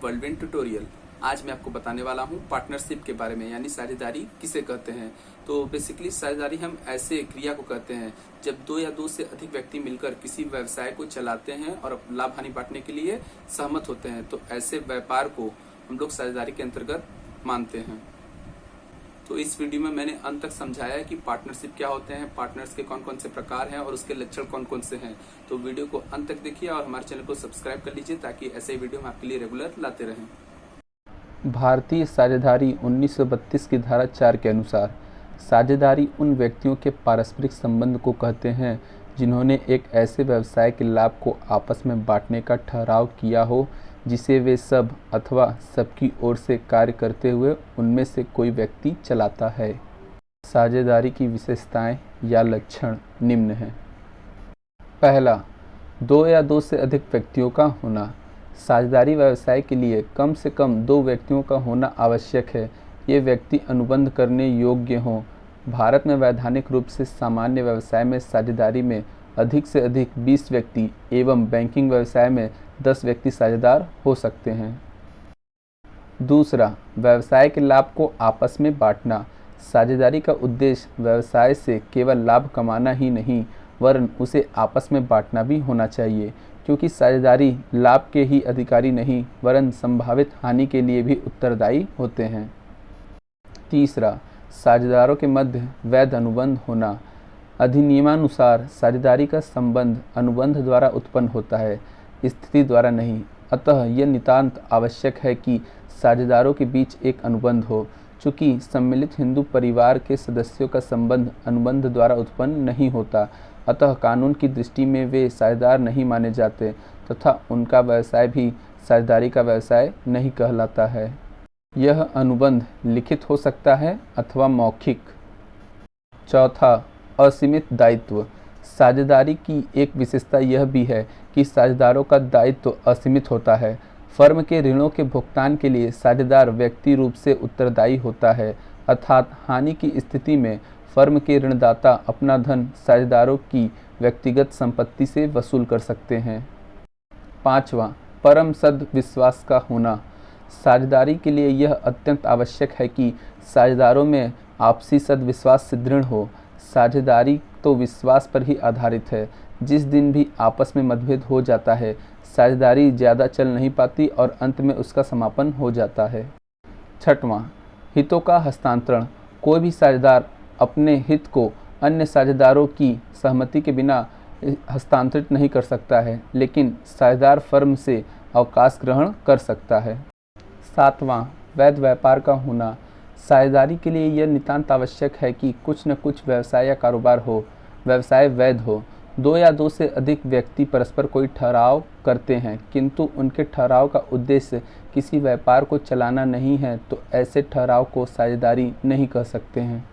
World tutorial. आज मैं आपको बताने वाला हूँ पार्टनरशिप के बारे में, यानी साझेदारी किसे कहते हैं। तो बेसिकली साझेदारी हम ऐसे क्रिया को कहते हैं जब दो या दो से अधिक व्यक्ति मिलकर किसी व्यवसाय को चलाते हैं और लाभ हानि बांटने के लिए सहमत होते हैं, तो ऐसे व्यापार को हम लोग साझेदारी के अंतर्गत मानते हैं। तो इस वीडियो में मैंने अंत तक समझाया है कि पार्टनरशिप क्या होते हैं, पार्टनर्स के कौन कौन से प्रकार हैं और उसके लक्षण कौन कौन से हैं। तो वीडियो को अंत तक देखिए और हमारे चैनल को सब्सक्राइब कर लीजिए ताकि ऐसे वीडियो हम आपके लिए रेगुलर लाते रहें। भारतीय साझेदारी 1932 की धारा 4 के अनुसार साझेदारी उन व्यक्तियों के पारस्परिक संबंध को कहते हैं जिन्होंने एक ऐसे व्यवसाय के लाभ को आपस में बांटने का ठहराव किया हो जिसे वे सब अथवा सबकी ओर से कार्य करते हुए उनमें से कोई व्यक्ति चलाता है। साझेदारी की विशेषताएं या लक्षण निम्न हैं। पहला, दो या दो से अधिक व्यक्तियों का होना। साझेदारी व्यवसाय के लिए कम से कम दो व्यक्तियों का होना आवश्यक है। ये व्यक्ति अनुबंध करने योग्य हों। भारत में वैधानिक रूप से सामान्य व्यवसाय में साझेदारी में अधिक से अधिक 20 व्यक्ति एवं बैंकिंग व्यवसाय में 10 व्यक्ति साझेदार हो सकते हैं। दूसरा, व्यवसाय के लाभ को आपस में बांटना। साझेदारी का उद्देश्य व्यवसाय से केवल लाभ कमाना ही नहीं वरन उसे आपस में बांटना भी होना चाहिए, क्योंकि साझेदारी लाभ के ही अधिकारी नहीं वरन संभावित हानि के लिए भी उत्तरदायी होते हैं। तीसरा, साझेदारों के मध्य वैध अनुबंध होना। अधिनियमानुसार साझेदारी का संबंध अनुबंध द्वारा उत्पन्न होता है, स्थिति द्वारा नहीं। अतः यह नितांत आवश्यक है कि साझेदारों के बीच एक अनुबंध हो। चूँकि सम्मिलित हिंदू परिवार के सदस्यों का संबंध अनुबंध द्वारा उत्पन्न नहीं होता, अतः कानून की दृष्टि में वे साझेदार नहीं माने जाते तथा उनका व्यवसाय भी साझेदारी का व्यवसाय नहीं कहलाता है। यह अनुबंध लिखित हो सकता है अथवा मौखिक। चौथा, असीमित दायित्व। साझेदारी की एक विशेषता यह भी है कि साझेदारों का दायित्व असीमित होता है। फर्म के ऋणों के भुगतान के लिए साझेदार व्यक्ति रूप से उत्तरदायी होता है, अर्थात हानि की स्थिति में फर्म के ऋणदाता अपना धन साझेदारों की व्यक्तिगत संपत्ति से वसूल कर सकते हैं। पांचवा, परम सद्विश्वास का होना। साझेदारी के लिए यह अत्यंत आवश्यक है कि साझेदारों में आपसी सद्विश्वास से दृढ़ हो। साझेदारी तो विश्वास पर ही आधारित है। जिस दिन भी आपस में मतभेद हो जाता है, साझेदारी ज़्यादा चल नहीं पाती और अंत में उसका समापन हो जाता है। छठवां, हितों का हस्तांतरण। कोई भी साझेदार अपने हित को अन्य साझेदारों की सहमति के बिना हस्तांतरित नहीं कर सकता है, लेकिन साझेदार फर्म से अवकाश ग्रहण कर सकता है। सातवां, वैध व्यापार का होना। साझेदारी के लिए यह नितांत आवश्यक है कि कुछ न कुछ व्यवसाय या कारोबार हो, व्यवसाय वैध हो। दो या दो से अधिक व्यक्ति परस्पर कोई ठहराव करते हैं किंतु उनके ठहराव का उद्देश्य किसी व्यापार को चलाना नहीं है, तो ऐसे ठहराव को साझेदारी नहीं कह सकते हैं।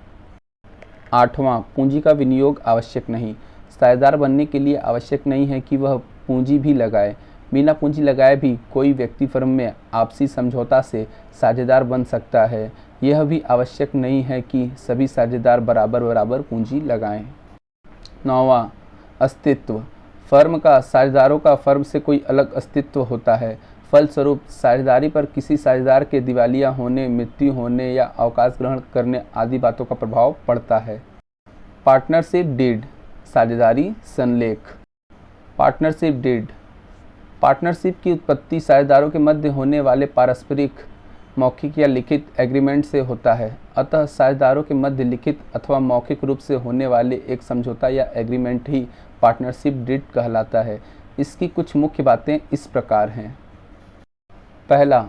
आठवां, पूंजी का विनियोग आवश्यक नहीं। साझेदार बनने के लिए आवश्यक नहीं है कि वह पूंजी भी लगाए। बिना पूंजी लगाए भी कोई व्यक्ति फर्म में आपसी समझौता से साझेदार बन सकता है। यह भी आवश्यक नहीं है कि सभी साझेदार बराबर बराबर पूंजी लगाएं। नौवां, अस्तित्व। फर्म का साझेदारों का फर्म से कोई अलग अस्तित्व होता है। फलस्वरूप साझेदारी पर किसी साझेदार के दिवालिया होने, मृत्यु होने या अवकाश ग्रहण करने आदि बातों का प्रभाव पड़ता है। पार्टनरशिप डीड, साझेदारी संलेख। Partnership deed. पार्टनरशिप की उत्पत्ति साझेदारों के मध्य होने वाले पारस्परिक मौखिक या लिखित एग्रीमेंट से होता है। अतः साझेदारों के मध्य लिखित अथवा मौखिक रूप से होने वाले एक समझौता या एग्रीमेंट ही पार्टनरशिप डीड कहलाता है। इसकी कुछ मुख्य बातें इस प्रकार हैं। पहला,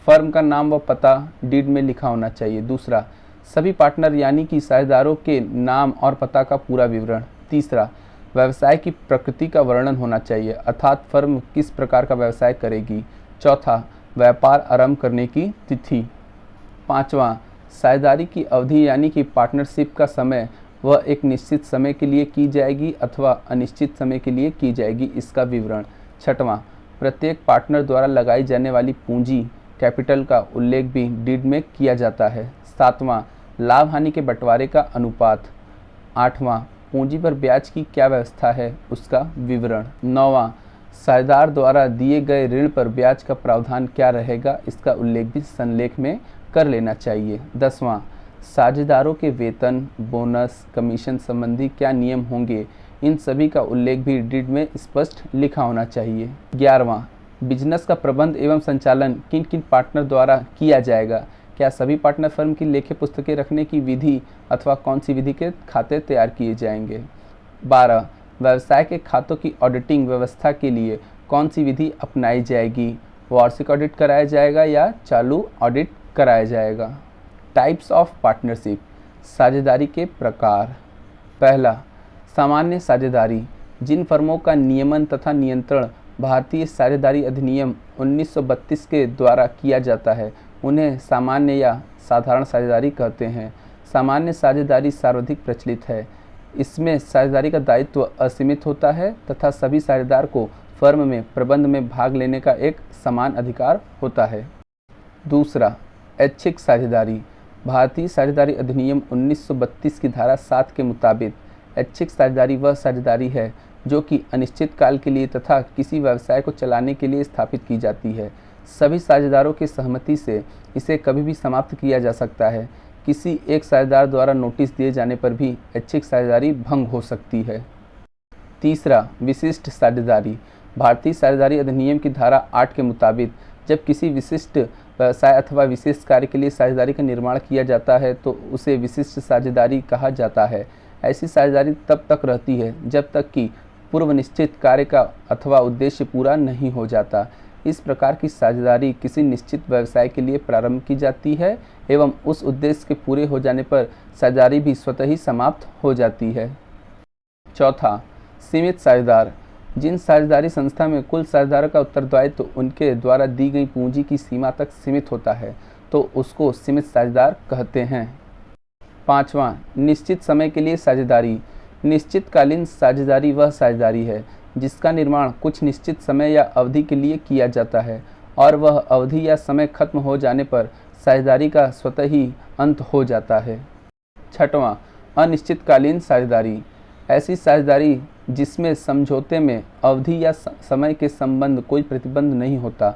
फर्म का नाम व पता डीड में लिखा होना चाहिए। दूसरा, सभी पार्टनर यानी कि साझेदारों के नाम और पता का पूरा विवरण। तीसरा, व्यवसाय की प्रकृति का वर्णन होना चाहिए, अर्थात फर्म किस प्रकार का व्यवसाय करेगी। चौथा, व्यापार आरंभ करने की तिथि। पांचवा, साझेदारी की अवधि यानी कि पार्टनरशिप का समय वह एक निश्चित समय के लिए की जाएगी अथवा अनिश्चित समय के लिए की जाएगी, इसका विवरण। छठवां, प्रत्येक पार्टनर द्वारा लगाई जाने वाली पूंजी कैपिटल का उल्लेख भी डीड में किया जाता है। सातवां, लाभ हानि के बंटवारे का अनुपात। आठवां, पूंजी पर ब्याज की क्या व्यवस्था है उसका विवरण। नौवां, साझेदार द्वारा दिए गए ऋण पर ब्याज का प्रावधान क्या रहेगा, इसका उल्लेख भी संलेख में कर लेना चाहिए। 10वां, साझेदारों के वेतन, बोनस, कमीशन संबंधी क्या नियम होंगे, इन सभी का उल्लेख भी डीड में स्पष्ट लिखा होना चाहिए। 11वां, बिजनेस का प्रबंध एवं संचालन किन किन पार्टनर द्वारा किया जाएगा, क्या सभी पार्टनर फर्म की लेखे पुस्तकें रखने की विधि अथवा कौन सी विधि के खाते तैयार किए जाएंगे। 12, व्यवसाय के खातों की ऑडिटिंग व्यवस्था के लिए कौन सी विधि अपनाई जाएगी, वार्षिक ऑडिट कराया जाएगा या चालू ऑडिट कराया जाएगा। टाइप्स ऑफ पार्टनरशिप, साझेदारी के प्रकार। पहला, सामान्य साझेदारी, जिन फर्मों का नियमन तथा नियंत्रण भारतीय साझेदारी अधिनियम 1932 के द्वारा किया जाता है उन्हें सामान्य या साधारण साझेदारी कहते हैं। सामान्य साझेदारी सर्वाधिक प्रचलित है। इसमें साझेदारी का दायित्व असीमित होता है तथा सभी साझेदार को फर्म में प्रबंध में भाग लेने का एक समान अधिकार होता है। दूसरा, ऐच्छिक साझेदारी, भारतीय साझेदारी अधिनियम 1932 की धारा 7 के मुताबिक ऐच्छिक साझेदारी वह साझेदारी है जो कि अनिश्चित काल के लिए तथा किसी व्यवसाय को चलाने के लिए स्थापित की जाती है। सभी साझेदारों की सहमति से इसे कभी भी समाप्त किया जा सकता है। किसी एक साझेदार द्वारा नोटिस दिए जाने पर भी ऐच्छिक साझेदारी भंग हो सकती है। तीसरा, विशिष्ट साझेदारी, भारतीय साझेदारी अधिनियम की धारा 8 के मुताबिक जब किसी विशिष्ट व्यवसाय अथवा विशेष कार्य के लिए साझेदारी का निर्माण किया जाता है तो उसे विशिष्ट साझेदारी कहा जाता है। ऐसी साझेदारी तब तक रहती है जब तक कि पूर्व निश्चित कार्य का अथवा उद्देश्य पूरा नहीं हो जाता। इस प्रकार की साझेदारी किसी निश्चित व्यवसाय के लिए प्रारंभ की जाती है एवं उस उद्देश्य के पूरे हो जाने पर साझेदारी भी स्वतः ही समाप्त हो जाती है। चौथा, सीमित साझेदार, जिन साझेदारी संस्था में कुल साझेदारों का उत्तरदायित्व उनके द्वारा दी गई पूंजी की सीमा तक सीमित होता है तो उसको सीमित साझेदार कहते हैं। पांचवा, निश्चित समय के लिए साझेदारी, निश्चितकालीन साझेदारी वह साझेदारी है जिसका निर्माण कुछ निश्चित समय या अवधि के लिए किया जाता है और वह अवधि या समय खत्म हो जाने पर साझेदारी का स्वतः ही अंत हो जाता है। छठवां, अनिश्चितकालीन साझेदारी, ऐसी साझेदारी जिसमें समझौते में अवधि या समय के संबंध कोई प्रतिबंध नहीं होता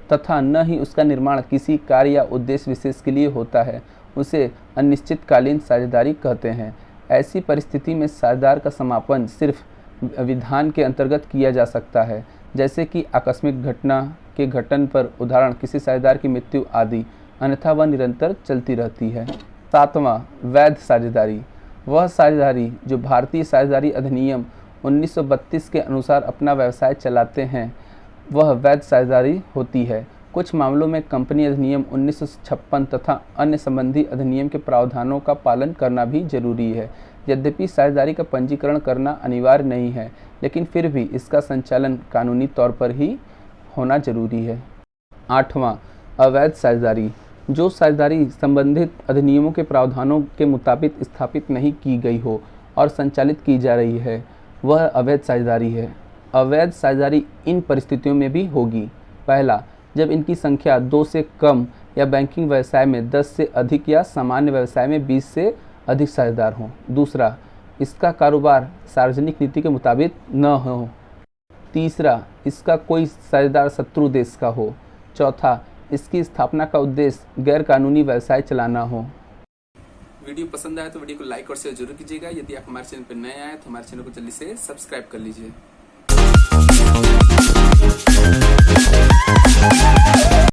तथा न ही उसका निर्माण किसी कार्य या उद्देश्य विशेष के लिए होता है, उसे अनिश्चितकालीन साझेदारी कहते हैं। ऐसी परिस्थिति में साझेदार का समापन सिर्फ विधान के अंतर्गत किया जा सकता है, जैसे कि आकस्मिक घटना के घटन पर, उदाहरण किसी साझेदार की मृत्यु आदि, अन्यथा वह निरंतर चलती रहती है। सातवां, वैध साझेदारी, वह साझेदारी जो भारतीय साझेदारी अधिनियम 1932 के अनुसार अपना व्यवसाय चलाते हैं वह वैध साझेदारी होती है। कुछ मामलों में कंपनी अधिनियम 1956 तथा अन्य संबंधी अधिनियम के प्रावधानों का पालन करना भी जरूरी है। यद्यपि साझेदारी का पंजीकरण करना अनिवार्य नहीं है, लेकिन फिर भी इसका संचालन कानूनी तौर पर ही होना जरूरी है। आठवां, अवैध साझेदारी, जो साझेदारी संबंधित अधिनियमों के प्रावधानों के मुताबिक स्थापित नहीं की गई हो और संचालित की जा रही है वह अवैध साझेदारी है। अवैध साझेदारी इन परिस्थितियों में भी होगी। पहला, जब इनकी संख्या 2 से कम या बैंकिंग व्यवसाय में 10 से अधिक या सामान्य व्यवसाय में 20 से अधिक साझेदार हों। दूसरा, इसका कारोबार सार्वजनिक नीति के मुताबिक न हो। तीसरा, इसका कोई साझेदार शत्रु देश का हो। चौथा, इसकी स्थापना का उद्देश्य गैर कानूनी व्यवसाय चलाना हो। वीडियो पसंद आया तो वीडियो को लाइक और शेयर जरूर कीजिएगा। यदि आप हमारे चैनल पर नए आए तो हमारे चैनल को जल्दी से सब्सक्राइब कर लीजिए।